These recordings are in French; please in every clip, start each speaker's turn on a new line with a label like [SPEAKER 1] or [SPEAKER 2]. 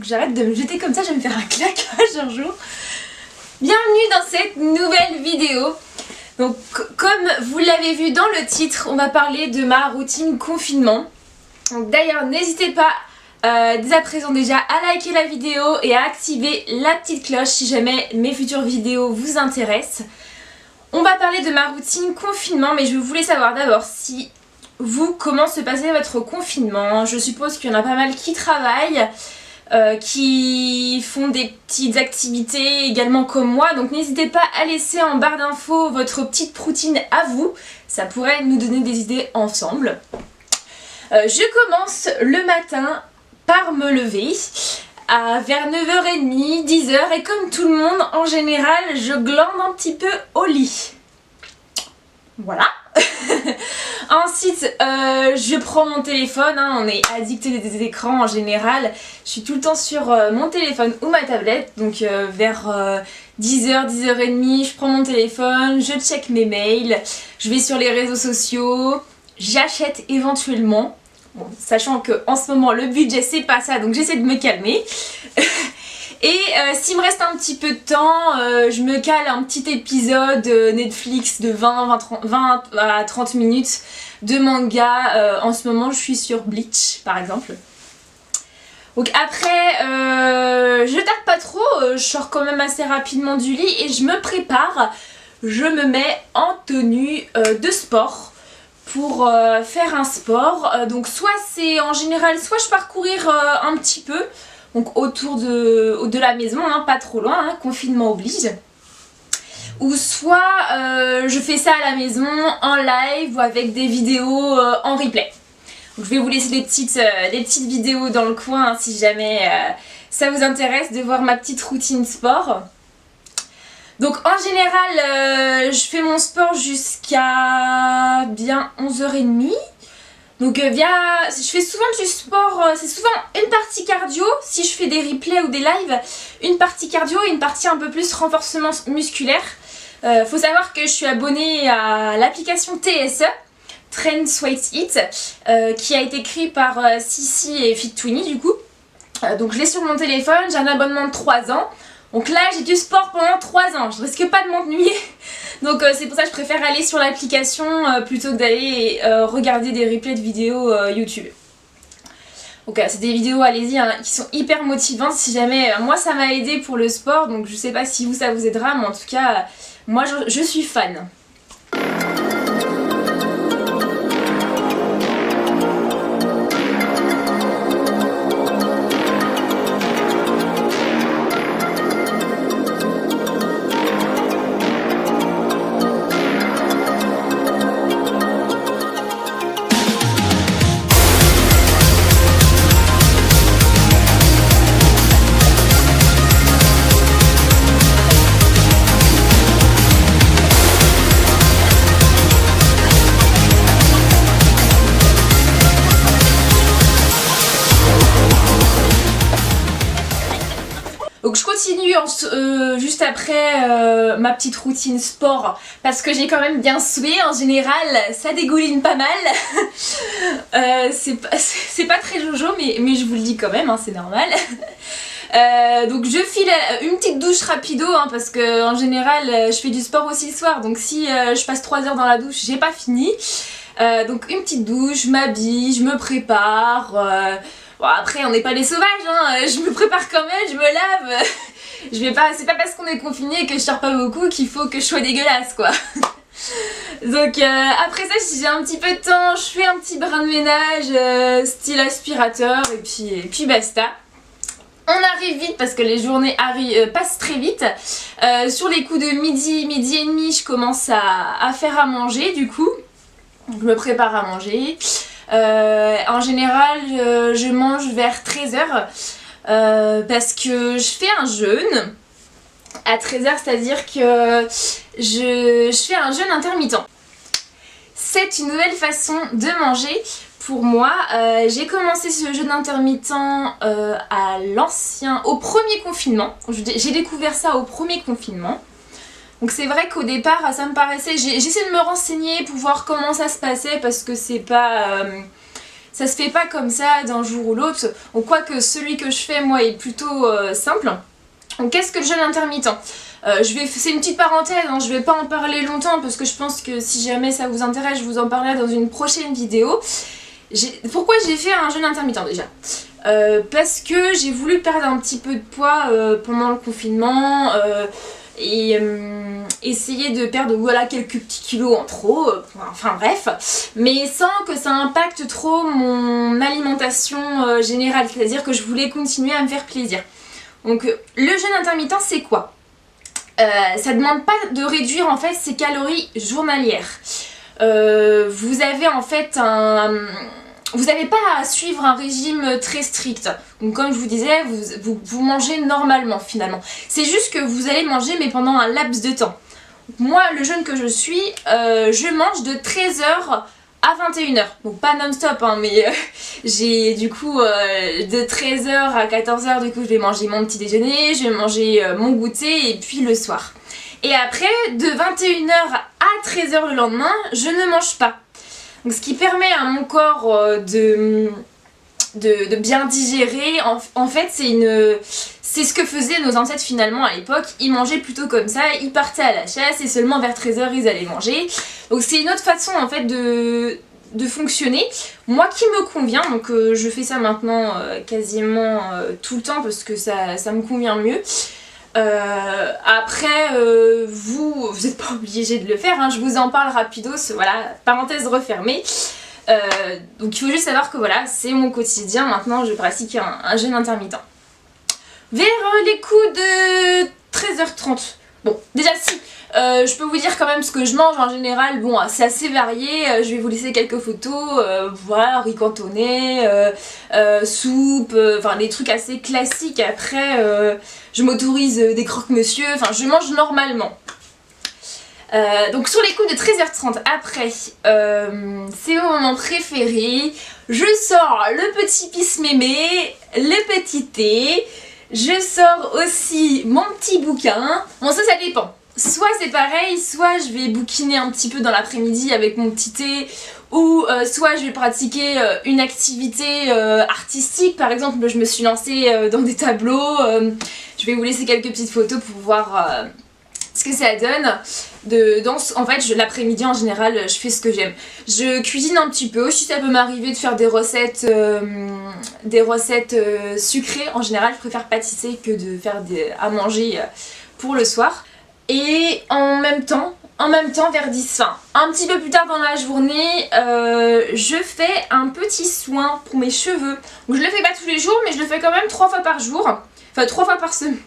[SPEAKER 1] que j'arrête de me jeter comme ça, je vais me faire un claquage un jour. Bienvenue dans cette nouvelle vidéo. Donc comme vous l'avez vu dans le titre, on va parler de ma routine confinement. D'ailleurs n'hésitez pas dès à présent déjà à liker la vidéo et à activer la petite cloche si jamais mes futures vidéos vous intéressent. On va parler de ma routine confinement, mais je voulais savoir d'abord si vous, comment se passait votre confinement. Je suppose qu'il y en a pas mal qui travaillent, qui font des petites activités également comme moi, donc n'hésitez pas à laisser en barre d'infos votre petite routine à vous, ça pourrait nous donner des idées ensemble. Je commence le matin par me lever vers 9h30, 10h, et comme tout le monde en général, je glande un petit peu au lit. Voilà. Ensuite, je prends mon téléphone, hein, on est addicté des écrans en général. Je suis tout le temps sur mon téléphone ou ma tablette, donc vers 10h, 10h30, je prends mon téléphone, je check mes mails, je vais sur les réseaux sociaux, j'achète éventuellement. Bon, sachant que en ce moment le budget c'est pas ça, donc j'essaie de me calmer. Et s'il me reste un petit peu de temps, je me cale un petit épisode Netflix de 20 à 30 minutes de manga. En ce moment je suis sur Bleach par exemple. Donc après, je tarde pas trop, je sors quand même assez rapidement du lit et je me prépare. Je me mets en tenue de sport pour faire un sport. Donc soit c'est en général, soit je pars courir un petit peu. Donc autour de la maison, hein, pas trop loin, hein, confinement oblige. Ou soit je fais ça à la maison, en live ou avec des vidéos en replay. Donc je vais vous laisser des petites vidéos dans le coin hein, si jamais ça vous intéresse de voir ma petite routine sport. Donc en général, je fais mon sport jusqu'à bien 11h30. Donc je fais souvent du sport, c'est souvent une partie cardio, si je fais des replays ou des lives, une partie cardio et une partie un peu plus renforcement musculaire. Faut savoir que je suis abonnée à l'application TSE, Trend Sweat Eat, qui a été créée par Sissi et Fit20 du coup. Donc je l'ai sur mon téléphone, j'ai un abonnement de 3 ans. Donc là j'ai du sport pendant 3 ans, je risque pas de m'ennuyer. Donc c'est pour ça que je préfère aller sur l'application plutôt que d'aller regarder des replays de vidéos YouTube. Donc c'est des vidéos, allez-y, hein, qui sont hyper motivantes si jamais... moi ça m'a aidé pour le sport, donc je sais pas si vous ça vous aidera, mais en tout cas moi je suis fan. Donc je continue juste après ma petite routine sport parce que j'ai quand même bien sué. En général ça dégouline pas mal. C'est pas très jojo mais je vous le dis quand même, hein, c'est normal. Donc je file une petite douche rapido hein, parce que en général je fais du sport aussi le soir, donc si je passe 3 heures dans la douche j'ai pas fini. Donc une petite douche, je m'habille, je me prépare. Bon après on n'est pas des sauvages, hein. Je me prépare quand même, je me lave. C'est pas parce qu'on est confiné et que je sors pas beaucoup qu'il faut que je sois dégueulasse quoi. Donc après ça si j'ai un petit peu de temps, je fais un petit brin de ménage style aspirateur et puis basta. On arrive vite parce que les journées passent très vite. Sur les coups de midi et demi, je commence à faire à manger du coup. Je me prépare à manger. En général, je mange vers 13h parce que je fais un jeûne à 13h, c'est-à-dire que je fais un jeûne intermittent. C'est une nouvelle façon de manger pour moi. J'ai commencé ce jeûne intermittent au premier confinement. J'ai découvert ça au premier confinement. Donc c'est vrai qu'au départ ça me paraissait... J'essaie de me renseigner pour voir comment ça se passait parce que c'est pas Ça se fait pas comme ça d'un jour ou l'autre. Donc quoique celui que je fais moi est plutôt simple. Donc qu'est-ce que le jeûne intermittent? C'est une petite parenthèse, hein, je vais pas en parler longtemps parce que je pense que si jamais ça vous intéresse, je vous en parlerai dans une prochaine vidéo. Pourquoi j'ai fait un jeûne intermittent déjà? Parce que j'ai voulu perdre un petit peu de poids pendant le confinement et essayer de perdre voilà, quelques petits kilos en trop, enfin bref, mais sans que ça impacte trop mon alimentation générale, c'est-à-dire que je voulais continuer à me faire plaisir. Donc le jeûne intermittent c'est quoi? Ça demande pas de réduire en fait ses calories journalières. Vous avez en fait vous n'avez pas à suivre un régime très strict. Donc comme je vous disais, vous mangez normalement finalement. C'est juste que vous allez manger mais pendant un laps de temps. Moi le jeûne que je suis, je mange de 13h à 21h. Donc pas non-stop hein, mais j'ai du coup de 13h à 14h du coup je vais manger mon petit déjeuner, je vais manger mon goûter et puis le soir. Et après de 21h à 13h le lendemain, je ne mange pas. Donc ce qui permet à mon corps de bien digérer, en fait c'est ce que faisaient nos ancêtres finalement à l'époque, ils mangeaient plutôt comme ça, ils partaient à la chasse et seulement vers 13h ils allaient manger. Donc c'est une autre façon en fait de fonctionner, moi qui me convient, donc je fais ça maintenant quasiment tout le temps parce que ça me convient mieux. Après vous n'êtes pas obligé de le faire, hein, je vous en parle rapidos, voilà, parenthèse refermée. Donc il faut juste savoir que voilà, c'est mon quotidien, maintenant je pratique un jeûne intermittent. Vers les coups de 13h30, bon déjà si, je peux vous dire quand même ce que je mange en général, bon c'est assez varié, je vais vous laisser quelques photos, voilà, riz cantonais, soupe, enfin des trucs assez classiques, après je m'autorise des croque-monsieur, enfin je mange normalement. Donc sur les coups de 13h30 après, c'est mon moment préféré, je sors le petit pisse-mémé, le petit thé, je sors aussi mon petit bouquin, bon ça dépend, soit c'est pareil, soit je vais bouquiner un petit peu dans l'après-midi avec mon petit thé, ou soit je vais pratiquer une activité artistique, par exemple je me suis lancée dans des tableaux, je vais vous laisser quelques petites photos pour voir ce que ça donne. En fait l'après-midi en général je fais ce que j'aime. Je cuisine un petit peu, si ça peut m'arriver de faire des recettes sucrées, en général je préfère pâtisser que de faire à manger pour le soir. Et en même temps vers 10, enfin un petit peu plus tard dans la journée, je fais un petit soin pour mes cheveux. Donc je le fais pas tous les jours mais je le fais quand même 3 fois par jour, enfin 3 fois par semaine.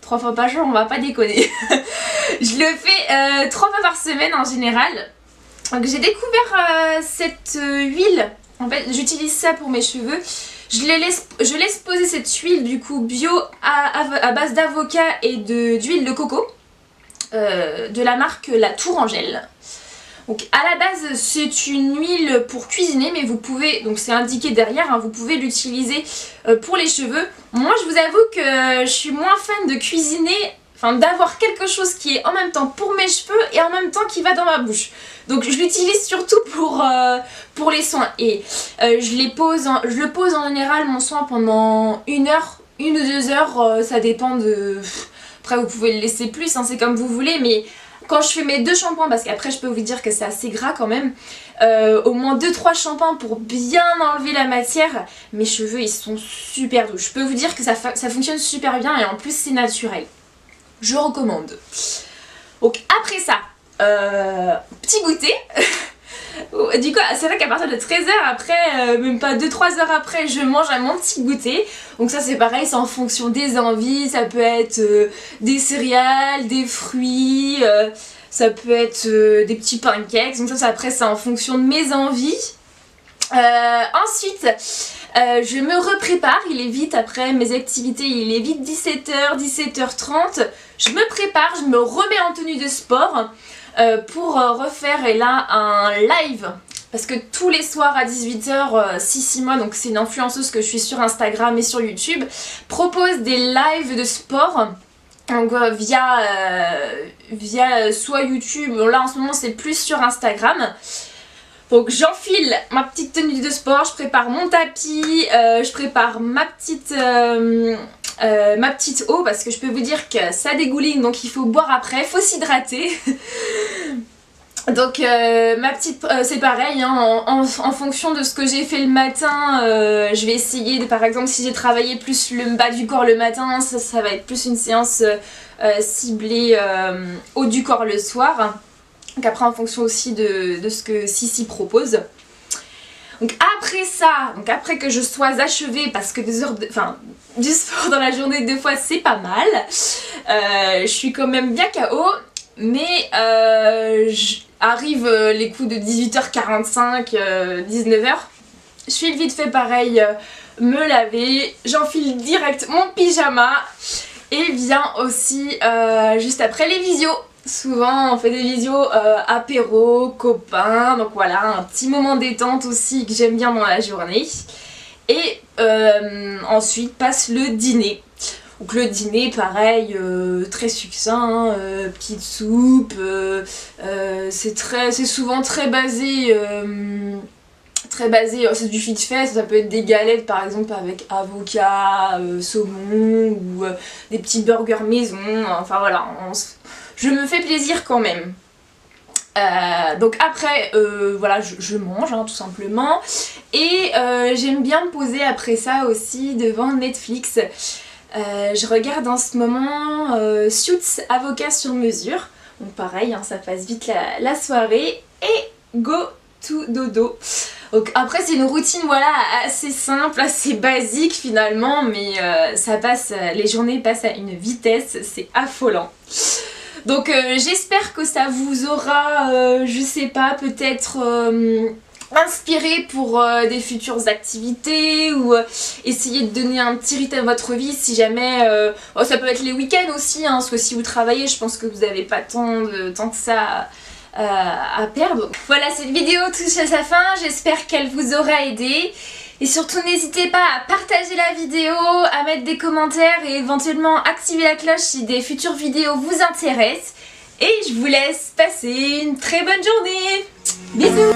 [SPEAKER 1] 3 fois par jour, on va pas déconner. Je le fais 3 fois par semaine en général. Donc j'ai découvert cette huile. En fait, j'utilise ça pour mes cheveux. Je laisse poser cette huile du coup bio à base d'avocat et d'huile de coco de la marque La Tourangelle. Donc à la base c'est une huile pour cuisiner mais vous pouvez, donc c'est indiqué derrière, hein, vous pouvez l'utiliser pour les cheveux. Moi je vous avoue que je suis moins fan de cuisiner, enfin d'avoir quelque chose qui est en même temps pour mes cheveux et en même temps qui va dans ma bouche. Donc je l'utilise surtout pour les soins et je le pose en général mon soin pendant 1 heure, 1 ou 2 heures, ça dépend de... Après vous pouvez le laisser plus, hein, c'est comme vous voulez, mais quand je fais mes 2 shampoings, parce qu'après je peux vous dire que c'est assez gras quand même, au moins 2-3 shampoings pour bien enlever la matière, mes cheveux ils sont super doux. Je peux vous dire que ça fonctionne super bien et en plus c'est naturel. Je recommande. Donc après ça, petit goûter. Du coup c'est vrai qu'à partir de 13h après, même pas 2-3 heures après, je mange un mon petit goûter. Donc ça c'est pareil, c'est en fonction des envies, ça peut être des céréales, des fruits, ça peut être des petits pancakes. Donc ça après c'est en fonction de mes envies. Ensuite je me reprépare, il est vite après mes activités, il est vite 17h, 17h30. Je me prépare, je me remets en tenue de sport pour refaire et là un live. Parce que tous les soirs à 18h, Sissima, donc c'est une influenceuse que je suis sur Instagram et sur YouTube, propose des lives de sport. Donc via soit YouTube, là en ce moment c'est plus sur Instagram. Donc j'enfile ma petite tenue de sport, je prépare mon tapis, je prépare ma petite eau parce que je peux vous dire que ça dégouline donc il faut boire après, il faut s'hydrater. Donc c'est pareil hein, en fonction de ce que j'ai fait le matin, je vais essayer de, par exemple si j'ai travaillé plus le bas du corps le matin, ça va être plus une séance ciblée haut du corps le soir. Donc après en fonction aussi de ce que Sissi propose. Donc après ça, donc après que je sois achevée, parce que du sport dans la journée 2 fois c'est pas mal, je suis quand même bien KO, mais arrive les coups de 18h45, 19h, je file vite fait pareil, me laver, j'enfile direct mon pyjama et vient aussi juste après les visios. Souvent on fait des visios apéro, copains, donc voilà, un petit moment détente aussi que j'aime bien dans la journée. Et ensuite passe le dîner. Donc le dîner pareil, très succinct, hein, petite soupe, c'est souvent très basé, c'est du vite fait, ça peut être des galettes par exemple avec avocat, saumon ou des petits burgers maison, enfin voilà, je me fais plaisir quand même. Donc après voilà je mange hein, tout simplement et j'aime bien me poser après ça aussi devant Netflix. Je regarde en ce moment Suits avocat sur mesure, donc pareil hein, ça passe vite la soirée et go to dodo. Donc après c'est une routine voilà assez simple, assez basique finalement, mais ça passe, les journées passent à une vitesse, c'est affolant. Donc j'espère que ça vous aura, je sais pas, peut-être inspiré pour des futures activités ou essayer de donner un petit rythme à votre vie si jamais, ça peut être les week-ends aussi, hein, parce que si vous travaillez je pense que vous n'avez pas tant que ça à perdre. Voilà, cette vidéo touche à sa fin, j'espère qu'elle vous aura aidé. Et surtout n'hésitez pas à partager la vidéo, à mettre des commentaires et éventuellement activer la cloche si des futures vidéos vous intéressent. Et je vous laisse passer une très bonne journée. Bisous!